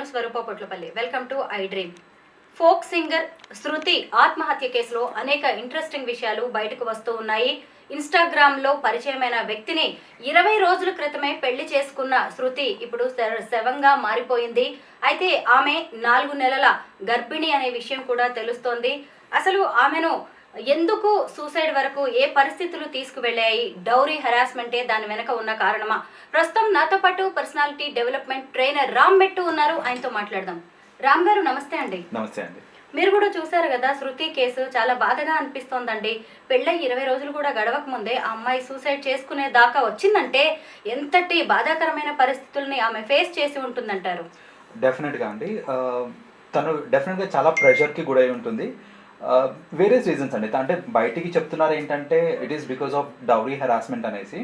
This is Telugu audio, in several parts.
నేను Swaroopa Potlapalli. Welcome to I dream. Folk singer Shruti ఆత్మహత్య కేసులో అనేక ఇంట్రెస్టింగ్ విషయాలు బయటకు వస్తూ ఉన్నాయి. ఇన్స్టాగ్రామ్లో పరిచయమైన వ్యక్తిని 20 రోజుల క్రితమే పెళ్లి చేసుకున్న శృతి ఇప్పుడు శవంగా మారిపోయింది. అయితే ఆమె 4 నెలల గర్భిణి అనే విషయం కూడా తెలుస్తోంది. అసలు ఆమెను ఎందుకు సూసైడ్ వరకు ఏ పరిస్థితులు తీసుకువెళ్ళాయి? డౌరీ హెరాస్మెంటే దాని వెనక ఉన్న కారణమా? ప్రస్తుతం నాతో పాటు పర్సనాలిటీ డెవలప్మెంట్ ట్రైనర్ రామ్ మెట్టు ఉన్నారు. ఆయనతో మాట్లాడదాం. రామ్ గారు నమస్తే అండి. నమస్తే అండి. మీరు కూడా చూసారు కదా శృతి కేసు, చాలా బాధగా అనిపిస్తోందండి. పెళ్ళై 20 రోజులు కూడా గడవక ముందే ఆ అమ్మాయి సూసైడ్ చేసుకునే దాకా వచ్చిందంటే ఎంతటి బాధాకరమైన పరిస్థితుల్ని ఆమె ఫేస్ చేసి ఉంటుందంటారు? డెఫినెట్గా అండి. తను డెఫినెట్గా చాలా ప్రెషర్కి గురై ఉంటుంది. వేరియస్ రీజన్స్ అండి. అంటే బయటికి చెప్తున్నారు ఏంటంటే it is because of dowry harassment అనేసి.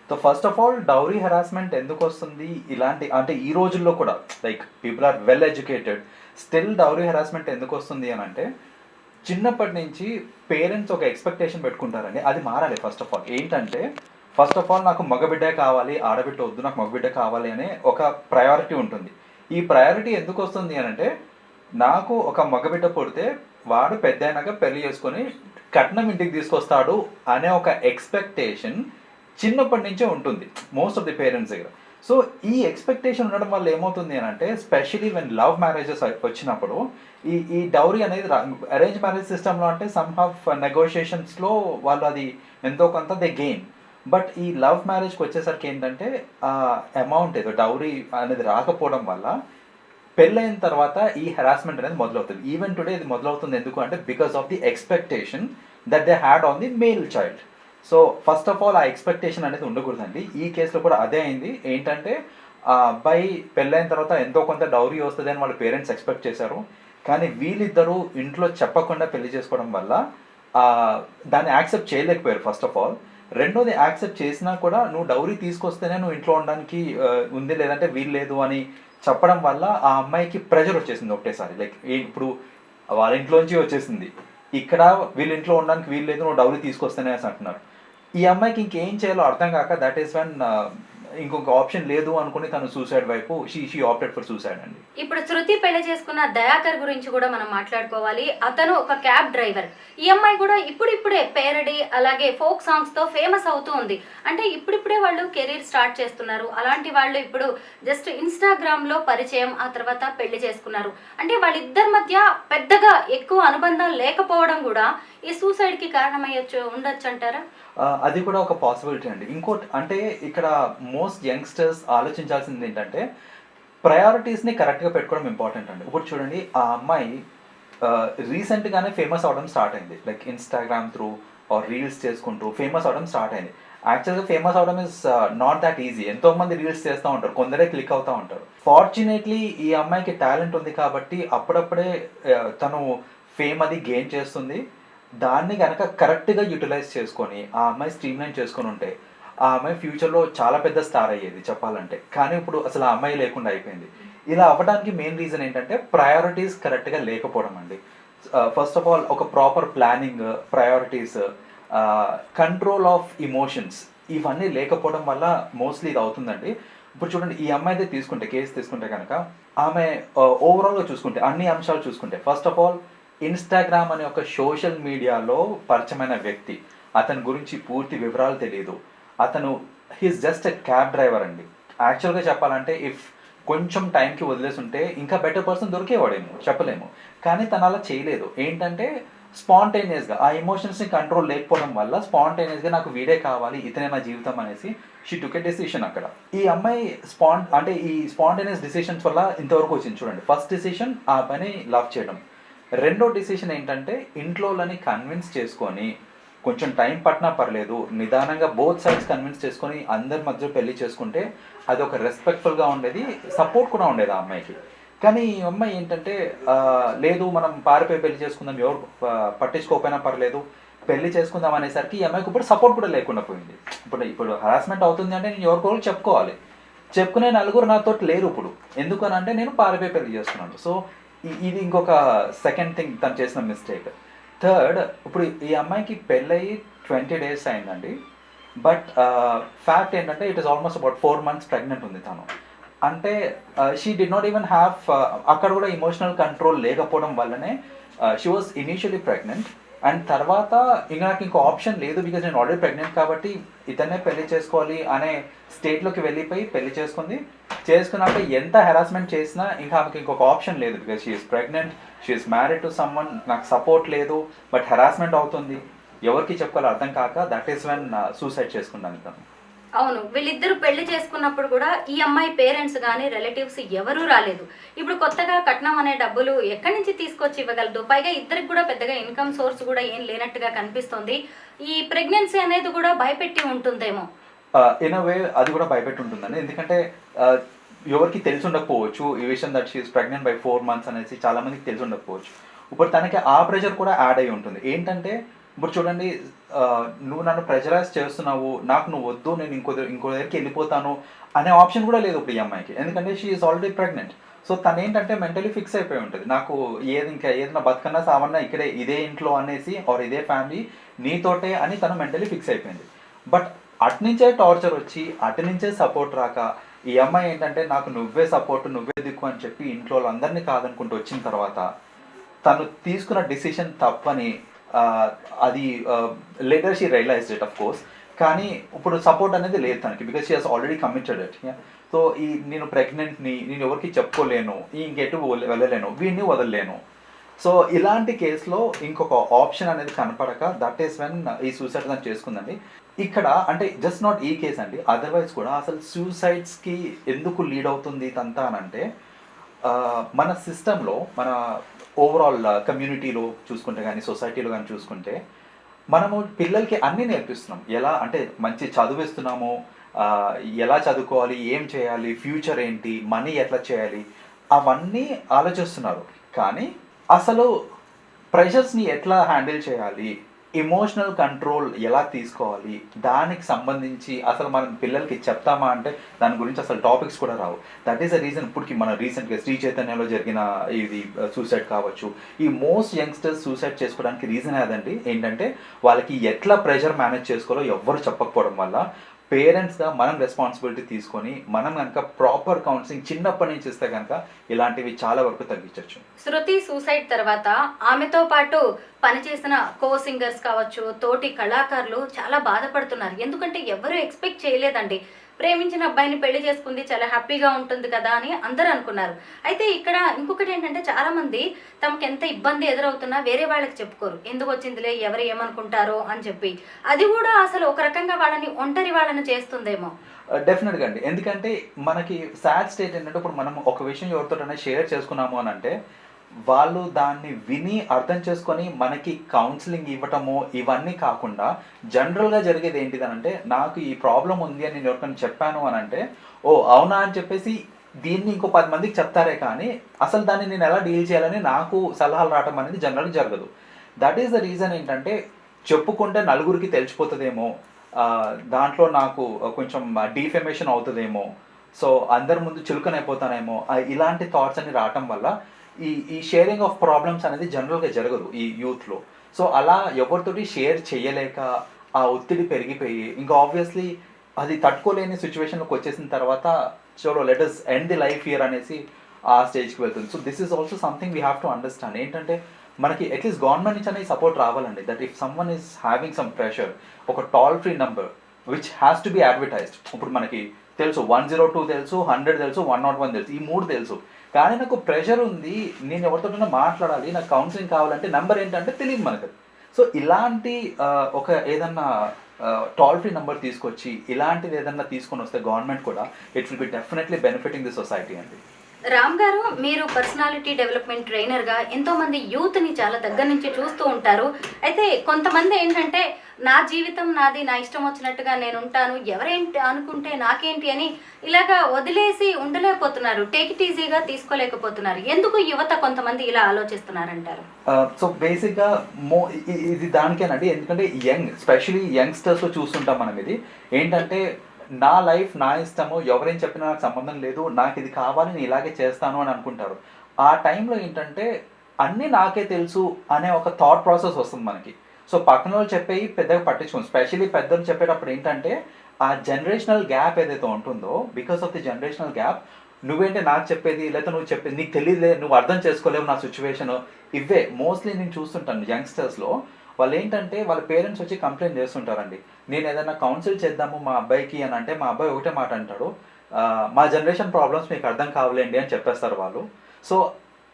So first of all dowry harassment ఎందుకు వస్తుంది ఇలాంటి అంటే ఈ రోజుల్లో కూడా like people are well educated, still dowry harassment ఎందుకు వస్తుంది అని అంటే చిన్నప్పటి నుంచి పేరెంట్స్ ఒక ఎక్స్పెక్టేషన్ పెట్టుకుంటారండి. అది మారాలి. ఫస్ట్ ఆఫ్ ఆల్ ఏంటంటే నాకు మగబిడ్డే కావాలి, ఆడబిడ్డ వద్దు, నాకు మగబిడ్డ కావాలి అనే ఒక ప్రయారిటీ ఉంటుంది. ఈ ప్రయారిటీ ఎందుకు వస్తుంది అని అంటే నాకు ఒక మగబిడ్డ పుడితే వాడు పెద్ద అయినాక పెళ్లి చేసుకొని కట్నం ఇంటికి తీసుకొస్తాడు అనే ఒక ఎక్స్పెక్టేషన్ చిన్నప్పటి నుంచే ఉంటుంది మోస్ట్ ఆఫ్ ది పేరెంట్స్ దగ్గర. సో ఈ ఎక్స్పెక్టేషన్ ఉండడం వల్ల ఏమవుతుంది అని అంటే స్పెషలీ వెన్ లవ్ మ్యారేజెస్ వచ్చినప్పుడు ఈ డౌరీ అనేది అరేంజ్ మ్యారేజ్ సిస్టంలో అంటే సమ్ హాఫ్ నెగోషియేషన్స్లో వాళ్ళు అది ఎంతో కొంత దే గెయిన్. బట్ ఈ లవ్ మ్యారేజ్కి వచ్చేసరికి ఏంటంటే అమౌంట్ ఏదో డౌరీ అనేది రాకపోవడం వల్ల పెళ్ళైన తర్వాత ఈ హెరాస్మెంట్ అనేది మొదలవుతుంది. ఈవెన్ టుడే ఇది మొదలవుతుంది ఎందుకు అంటే because of the expectation that they had on the male child. So first of all ఆ ఎక్స్పెక్టేషన్ అనేది ఉండకూడదండి. ఈ కేసులో కూడా అదే అయింది. ఏంటంటే ఆ అబ్బాయి పెళ్ళైన తర్వాత ఎంతో కొంత డౌరీ వస్తుంది అని వాళ్ళ పేరెంట్స్ ఎక్స్పెక్ట్ చేశారు. కానీ వీళ్ళిద్దరూ ఇంట్లో చెప్పకుండా పెళ్లి చేసుకోవడం వల్ల దాన్ని యాక్సెప్ట్ చేయలేకపోయారు ఫస్ట్ ఆఫ్ ఆల్. రెండోది యాక్సెప్ట్ చేసినా కూడా నువ్వు డౌరీ తీసుకొస్తేనే నువ్వు ఇంట్లో ఉండడానికి ఉంది, లేదంటే వీలు లేదు అని చెప్పడం వల్ల ఆ అమ్మాయికి ప్రెషర్ వచ్చేసింది ఒకటేసారి. లైక్ ఇప్పుడు వాళ్ళ ఇంట్లోంచి వచ్చేసింది, ఇక్కడ వీళ్ళ ఇంట్లో ఉండడానికి వీలు లేదు, నువ్వు డౌరీ తీసుకొస్తేనే అంటున్నారు. ఈ అమ్మాయికి ఇంకేం చేయాలో అర్థం కాక దట్ ఈస్ వెన్ ఇంకొక ఆప్షన్ లేదు అనుకుని తను సూసైడ్ వైపు షీ ఆప్టెడ్ ఫర్ సూసైడ్ అండి. ఇప్పుడు శృతి పెళ్లి చేసుకున్న దయాకర్ గురించి కూడా మనం మాట్లాడుకోవాలి. అతను ఒక క్యాబ్ డ్రైవర్. ఈ అమ్మాయి కూడా ఇప్పుడిప్పుడే పేరడీ అలాగే ఫోక్ సాంగ్స్ తో ఫేమస్ అవుతూ ఉంది. అంటే ఇప్పుడిప్పుడే వాళ్ళు కెరీర్ స్టార్ట్ చేస్తున్నారు. అలాంటి వాళ్ళు ఇప్పుడు జస్ట్ ఇన్స్టాగ్రామ్ లో పరిచయం, ఆ తర్వాత పెళ్లి చేసుకున్నారు. అంటే వాళ్ళిద్దరి మధ్య పెద్దగా ఎక్కువ అనుబంధాలు లేకపోవడం కూడా ఈ సూసైడ్ కి కారణమయ్యొచ్చు ఉండొచ్చు అంటారా? అది కూడా ఒక పాసిబిలిటీ అండి. ఇంకోటి అంటే ఇక్కడ మోస్ట్ యంగ్స్టర్స్ ఆలోచించాల్సింది ఏంటంటే ప్రయారిటీస్ని కరెక్ట్గా పెట్టుకోవడం ఇంపార్టెంట్ అండి. ఇప్పుడు చూడండి, ఆ అమ్మాయి రీసెంట్గానే ఫేమస్ అవడం స్టార్ట్ అయింది. Like Instagram through or reels చేసుకుంటూ ఫేమస్ అవడం స్టార్ట్ అయింది. యాక్చువల్గా ఫేమస్ అవడం ఇస్ నాట్ దాట్ ఈజీ. ఎంతోమంది రీల్స్ చేస్తూ ఉంటారు, కొందరే క్లిక్ అవుతూ ఉంటారు. ఫార్చునేట్లీ ఈ అమ్మాయికి టాలెంట్ ఉంది కాబట్టి అప్పుడప్పుడే తను ఫేమ్ అది గెయిన్ చేస్తుంది. దాన్ని కనుక కరెక్ట్గా యూటిలైజ్ చేసుకొని ఆ అమ్మాయి స్ట్రీమ్లైన్ చేసుకొని ఉంటే ఆ అమ్మాయి ఫ్యూచర్లో చాలా పెద్ద స్టార్ అయ్యేది చెప్పాలంటే. కానీ ఇప్పుడు అసలు ఆ అమ్మాయి లేకుండా అయిపోయింది. ఇలా అవ్వడానికి మెయిన్ రీజన్ ఏంటంటే ప్రయారిటీస్ కరెక్ట్గా లేకపోవడం అండి. ఫస్ట్ ఆఫ్ ఆల్ ఒక proper planning, priorities, control of emotions, ఇవన్నీ లేకపోవడం వల్ల మోస్ట్లీ ఇది అవుతుందండి. ఇప్పుడు చూడండి, ఈ అమ్మాయిదే తీసుకుంటే కేసు తీసుకుంటే కనుక ఆమె ఓవరాల్గా చూసుకుంటే అన్ని అంశాలు చూసుకుంటే ఫస్ట్ ఆఫ్ ఆల్ ఇన్స్టాగ్రామ్ అనే ఒక సోషల్ మీడియాలో పరిచయమైన వ్యక్తి, అతని గురించి పూర్తి వివరాలు తెలియదు. అతను he's just a cab driver అండి. యాక్చువల్గా చెప్పాలంటే ఇఫ్ కొంచెం టైంకి వదిలేసి ఉంటే ఇంకా బెటర్ పర్సన్ దొరికేవాడేమో, చెప్పలేము. కానీ తను అలా చేయలేదు. ఏంటంటే స్పాంటేనియస్గా ఆ ఎమోషన్స్ని కంట్రోల్ లేకపోవడం వల్ల స్పాంటేనియస్గా నాకు వీడే కావాలి, ఇతనే నా జీవితం అనేసి షీ టుక్ ఎ డెసిషన్. అక్కడ ఈ అమ్మాయి ఈ స్పాంటేనియస్ డిసిషన్స్ వల్ల ఇంతవరకు వచ్చింది. చూడండి, ఫస్ట్ డిసిషన్ ఆ అబ్బాయిని లవ్ చేయడం. రెండో డిసిషన్ ఏంటంటే ఇంట్లోని కన్విన్స్ చేసుకొని కొంచెం టైం పట్టినా పర్లేదు, నిదానంగా బోత్ సైడ్స్ కన్విన్స్ చేసుకొని అందరి మధ్య పెళ్లి చేసుకుంటే అది ఒక రెస్పెక్ట్ఫుల్గా ఉండేది, సపోర్ట్ కూడా ఉండేది ఆ అమ్మాయికి. కానీ ఈ అమ్మాయి ఏంటంటే లేదు మనం పారిపోయి పెళ్లి చేసుకుందాం, ఎవరు పట్టించుకోకపోయినా పర్లేదు, పెళ్లి చేసుకుందాం అనేసరికి ఈ అమ్మాయికి ఇప్పుడు సపోర్ట్ కూడా లేకుండా పోయింది. ఇప్పుడు హరాస్మెంట్ అవుతుంది అంటే నేను ఎవరికోరు చెప్పుకోవాలి, చెప్పుకునే నలుగురు నాతో లేరు ఇప్పుడు. ఎందుకని అంటే నేను పారిపోయి పెళ్లి చేస్తున్నాను. సో ఇది ఇంకొక సెకండ్ థింగ్ తను చేసిన మిస్టేక్. థర్డ్, ఇప్పుడు ఈ అమ్మాయికి పెళ్ళయి 20 days అయిందండి. బట్ ఫ్యాక్ట్ ఏంటంటే it is almost about 4 months pregnant ఉంది తను. అంటే she did not even have, అక్కడ కూడా ఇమోషనల్ కంట్రోల్ లేకపోవడం వల్లనే she was initially pregnant. And తర్వాత ఇంకా నాకు ఇంకో ఆప్షన్ లేదు, బికాజ్ నేను ఆల్రెడీ ప్రెగ్నెంట్ కాబట్టి ఇతన్నే పెళ్లి చేసుకోవాలి అనే స్టేట్లోకి వెళ్ళిపోయి పెళ్లి చేసుకుంది. చేసుకున్నాక ఎంత హెరాస్మెంట్ చేసినా ఇంకా ఆమెకి ఇంకొక ఆప్షన్ లేదు, because she's pregnant, she's married to someone, నాకు సపోర్ట్ లేదు, బట్ హెరాస్మెంట్ అవుతుంది, ఎవరికి చెప్పుకోవాలో అర్థం కాక దట్ ఈస్ వెన్ సూసైడ్ చేసుకున్నాను తను. అవును, వీళ్ళిద్దరు పెళ్లి చేసుకున్నప్పుడు కూడా ఈ అమ్మాయి పేరెంట్స్ కానీ రిలేటివ్స్ ఎవరూ రాలేదు. ఇప్పుడు కొత్తగా కట్నం అనే డబ్బులు ఎక్కడి నుంచి తీసుకొచ్చి ఇవ్వగలదు? పైగా ఇద్దరికి కూడా పెద్దగా ఇన్కమ్ సోర్స్ కూడా ఏం లేనట్టుగా కనిపిస్తుంది. ఈ ప్రెగ్నెన్సీ అనేది కూడా భయపెట్టి ఉంటుందేమో. ఇన్ అ వే అది కూడా భయపెట్టి ఉంటుందండి, ఎందుకంటే ఎవరికి తెలిసి ఉండకపోవచ్చు ఈ విషయం that she's pregnant by 4 months అనేసి చాలా మందికి తెలిసి ఉండకపోవచ్చు. ఇప్పుడు తనకి ఆ ప్రెషర్ కూడా యాడ్ అయి ఉంటుంది. ఏంటంటే ఇప్పుడు చూడండి, నువ్వు నన్ను ప్రెషరైజ్ చేస్తున్నావు, నాకు నువ్వు వద్దు, నేను ఇంకో దగ్గరికి వెళ్ళిపోతాను అనే ఆప్షన్ కూడా లేదు ఇప్పుడు ఈ అమ్మాయికి, ఎందుకంటే she is already pregnant. So తను ఏంటంటే మెంటలీ ఫిక్స్ అయిపోయి ఉంటుంది, నాకు ఇంకా ఏదైనా బతుకన్నా సావన్నా ఇక్కడే ఇదే ఇంట్లో అనేసి ఆర్ ఇదే ఫ్యామిలీ నీతోటే అని తను మెంటలీ ఫిక్స్ అయిపోయింది. బట్ అటునుంచే టార్చర్ వచ్చి అటునుంచే సపోర్ట్ రాక ఈ అమ్మాయి ఏంటంటే నాకు నువ్వే సపోర్ట్, నువ్వే దిక్కు అని చెప్పి ఇంట్లో వాళ్ళందరినీ కాదనుకుంటూ వచ్చిన తర్వాత తను తీసుకున్న డిసిషన్ తప్పని అది later she realised it, of course. కానీ ఇప్పుడు సపోర్ట్ అనేది లేదు తనకి, because she has already committed it. So నేను ప్రెగ్నెంట్ని, నేను ఎవరికి చెప్పుకోలేను, ఇంకెటు వెళ్ళలేను, వీడిని వదలలేను. సో ఇలాంటి కేసులో ఇంకొక ఆప్షన్ అనేది కనపడక దట్ ఈస్ వెన్ ఈ సూసైడ్ తను చేసుకుందండి. ఇక్కడ అంటే జస్ట్ నాట్ ఈ కేస్ అండి, అదర్వైజ్ కూడా అసలు సూసైడ్స్కి ఎందుకు లీడ్ అవుతుంది ఇదంతా అని అంటే మన సిస్టంలో, మన ఓవరాల్ కమ్యూనిటీలో చూసుకుంటే కానీ సొసైటీలో కానీ చూసుకుంటే మనము పిల్లలకి అన్నీ నేర్పిస్తున్నాం. ఎలా అంటే మంచి చదివిస్తున్నాము, ఎలా చదువుకోవాలి, ఏం చేయాలి, ఫ్యూచర్ ఏంటి, మనీ ఎట్లా చేయాలి, అవన్నీ ఆలోచిస్తున్నారు. కానీ అసలు ప్రెషర్స్ని ఎట్లా హ్యాండిల్ చేయాలి, ఎమోషనల్ కంట్రోల్ ఎలా తీసుకోవాలి, దానికి సంబంధించి అసలు మనం పిల్లలకి చెప్తామా అంటే దాని గురించి అసలు టాపిక్స్ కూడా రావు. దట్ ఈస్ ద రీజన్ ఇప్పటికి మన రీసెంట్గా శ్రీ చైతన్యలో జరిగిన ఇది సూసైడ్ కావచ్చు, ఈ మోస్ట్ యంగ్స్టర్స్ సూసైడ్ చేసుకోవడానికి రీజన్ అదండి. ఏంటంటే వాళ్ళకి ఎట్లా ప్రెషర్ మేనేజ్ చేసుకోవాలో ఎవ్వరు చెప్పకపోవడం వల్ల పేరెంట్స్గా మనం రెస్పాన్సిబిలిటీ తీసుకొని మనం కనుక ప్రాపర్ కౌన్సిలింగ్ చిన్నప్పటి నుంచి ఇస్తే కనుక ఇలాంటివి చాలా వరకు తగ్గించవచ్చు. శృతి సూసైడ్ తర్వాత ఆమెతో పాటు పనిచేసిన కో సింగర్స్ కావచ్చు, తోటి కళాకారులు చాలా బాధపడుతున్నారు. ఎందుకంటే ఎవరు ఎక్స్పెక్ట్ చేయలేదండి, ప్రేమించిన అబ్బాయిని పెళ్లి చేసుకుంది, చాలా హ్యాపీగా ఉంటుంది కదా అని అందరూ అనుకున్నారు. అయితే ఇక్కడ ఇంకొకటి ఏంటంటే చాలా మంది తమకు ఎంత ఇబ్బంది ఎదురవుతున్నా వేరే వాళ్ళకి చెప్పుకోరు, ఎందుకు వచ్చిందిలే, ఎవరు ఏమనుకుంటారో అని చెప్పి. అది కూడా అసలు ఒక రకంగా వాళ్ళని ఒంటరి వాళ్ళని చేస్తుందేమో. డెఫినెట్గా అండి, ఎందుకంటే మనకి సాడ్ స్టేట్ ఏంటంటే ఇప్పుడు మనం ఒక విషయం ఎవరితోటైనా షేర్ చేసుకున్నాము అని అంటే వాళ్ళు దాన్ని విని అర్థం చేసుకొని మనకి కౌన్సిలింగ్ ఇవ్వటము ఇవన్నీ కాకుండా జనరల్గా జరిగేది ఏంటిదనంటే నాకు ఈ ప్రాబ్లం ఉంది అని నేను ఎవరికైనా చెప్పాను అని అంటే ఓ అవునా అని చెప్పేసి దీన్ని ఇంకో 10 మందికి చెప్తారే కానీ అసలు దాన్ని నేను ఎలా డీల్ చేయాలని నాకు సలహాలు రావటం అనేది జనరల్గా జరగదు. దట్ ఈస్ ద రీజన్ ఏంటంటే చెప్పుకుంటే నలుగురికి తెలిసిపోతుందేమో, దాంట్లో నాకు కొంచెం డీఫెమేషన్ అవుతుందేమో, సో అందరి ముందు చులకనైపోతానేమో, ఇలాంటి థాట్స్ అన్ని రావటం వల్ల ఈ షేరింగ్ ఆఫ్ ప్రాబ్లమ్స్ అనేది జనరల్గా జరగదు ఈ యూత్లో. సో అలా ఎవరితోటి షేర్ చేయలేక ఆ ఒత్తిడి పెరిగిపోయి ఇంకా ఆబ్వియస్లీ అది తట్టుకోలేని సిచ్యువేషన్లోకి వచ్చేసిన తర్వాత చలో let us end the life ఇయర్ అనేసి ఆ స్టేజ్కి వెళ్తుంది. So this is also something we have to understand. ఏంటంటే మనకి అట్లీస్ట్ గవర్నమెంట్ నుంచి అనేది సపోర్ట్ రావాలండి, that if someone is having some pressure ఒక toll free number which has to be advertised. ఇప్పుడు మనకి తెలుసు 102 తెలుసు, 100 తెలుసు, 101 తెలుసు, ఈ 3 తెలుసు. కానీ నాకు ప్రెషర్ ఉంది, నేను ఎవరితోటైనా మాట్లాడాలి, నాకు కౌన్సిలింగ్ కావాలంటే నెంబర్ ఏంటంటే తెలియదు మనకు. సో ఇలాంటి ఒక ఏదన్నా టోల్ ఫ్రీ నెంబర్ తీసుకొచ్చి ఇలాంటిది ఏదన్నా తీసుకొని వస్తే గవర్నమెంట్ కూడా it will be definitely benefiting the society అండి. రామ్ గారు, మీరు పర్సనాలిటీ డెవలప్మెంట్ ట్రైనర్గా ఎంతోమంది యూత్ని చాలా దగ్గర నుంచి చూస్తూ ఉంటారు. అయితే కొంతమంది ఏంటంటే నా జీవితం నాది, నా ఇష్టం వచ్చినట్టుగా నేను ఉంటాను, ఎవరేంటి అనుకుంటే నాకేంటి అని ఇలాగా వదిలేసి ఉండలేకపోతున్నారు, టేక్ ఇట్ ఈజీగా తీసుకోలేకపోతున్నారు. ఎందుకు యువత కొంతమంది ఇలా ఆలోచిస్తున్నారంటారు? సో బేసిక్గా ఇది దానికేనండి, ఎందుకంటే స్పెషలీ యంగ్స్టర్స్లో చూస్తుంటాం మనం. ఇది ఏంటంటే నా లైఫ్ నా ఇష్టము, ఎవరేం చెప్పినా నాకు సంబంధం లేదు, నాకు ఇది కావాలి, నేను ఇలాగే చేస్తాను అని అనుకుంటారు. ఆ టైంలో ఏంటంటే అన్నీ నాకే తెలుసు అనే ఒక థాట్ ప్రాసెస్ వస్తుంది మనకి. సో పక్కన వాళ్ళు చెప్పేవి పెద్దగా పట్టించుకోండి. స్పెషలీ పెద్దలు చెప్పేటప్పుడు ఏంటంటే ఆ జనరేషనల్ గ్యాప్ ఏదైతే ఉంటుందో, because of the generational gap నువ్వేంటే నాకు చెప్పేది, లేకపోతే నువ్వు చెప్పేది నీకు తెలియదులే, నువ్వు అర్థం చేసుకోలేవు నా సిచ్యువేషన్. ఇవే మోస్ట్లీ నేను చూస్తుంటాను యంగ్స్టర్స్లో. వాళ్ళు ఏంటంటే వాళ్ళ పేరెంట్స్ వచ్చి కంప్లైంట్ చేస్తుంటారండి. నేను ఏదైనా కౌన్సిల్ చేద్దాము మా అబ్బాయికి అని అంటే మా అబ్బాయి ఒకటే మాట అంటాడు, మా జనరేషన్ ప్రాబ్లమ్స్ మీకు అర్థం కావులేండి అని చెప్పేస్తారు వాళ్ళు. సో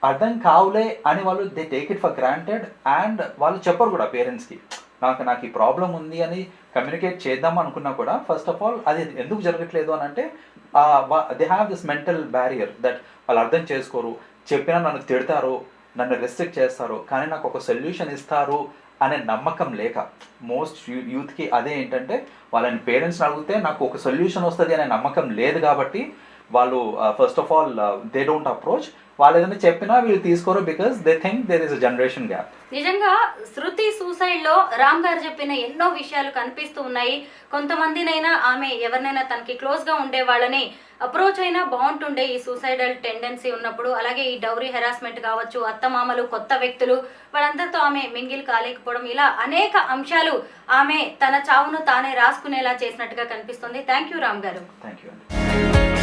అర్థం కావులే అని వాళ్ళు they take it for granted and వాళ్ళు చెప్పరు కూడా పేరెంట్స్కి. నాకు ఈ ప్రాబ్లం ఉంది అని కమ్యూనికేట్ చేద్దాం అనుకున్నా కూడా ఫస్ట్ ఆఫ్ ఆల్ అది ఎందుకు జరగట్లేదు అని అంటే they have this mental barrier that వాళ్ళు అర్థం చేసుకోరు. చెప్పినా నన్ను తిడతారు, నన్ను రెస్ట్రిక్ట్ చేస్తారు, కానీ నాకు ఒక సొల్యూషన్ ఇస్తారు అనే నమ్మకం లేక మోస్ట్ యూత్కి అదే ఏంటంటే వాళ్ళని పేరెంట్స్ని అడిగితే నాకు ఒక సొల్యూషన్ వస్తుంది అనే నమ్మకం లేదు కాబట్టి వాళ్ళు first of all they don't approach. వాళ్ళు ఏదైనా చెప్పినా వీళ్ళు తీసుకోరు because they think there is a generation gap. నిజంగా శృతి సూసైడ్ లో రామ్ గారు చెప్పిన ఎన్నో విషయాలు కనిపిస్తూ ఉన్నాయి. కొంతమందినైనా ఆమె ఎవరినైనా తనకి క్లోజ్ గా ఉండే వాళ్ళని అప్రోచ్ అయినా బాగుంటుండే ఈ సూసైడల్ టెండెన్సీ ఉన్నప్పుడు. అలాగే ఈ డౌరీ హెరాస్మెంట్ కావచ్చు, అత్తమామలు, కొత్త వ్యక్తులు, వాళ్ళందరితో ఆమె మింగిల్ కాలేకపోవడం, ఇలా అనేక అంశాలు ఆమె తన చావును తానే రాసుకునేలా చేసినట్టుగా కనిపిస్తుంది. థ్యాంక్ యూ రామ్ గారు. థ్యాంక్ యూ అండి.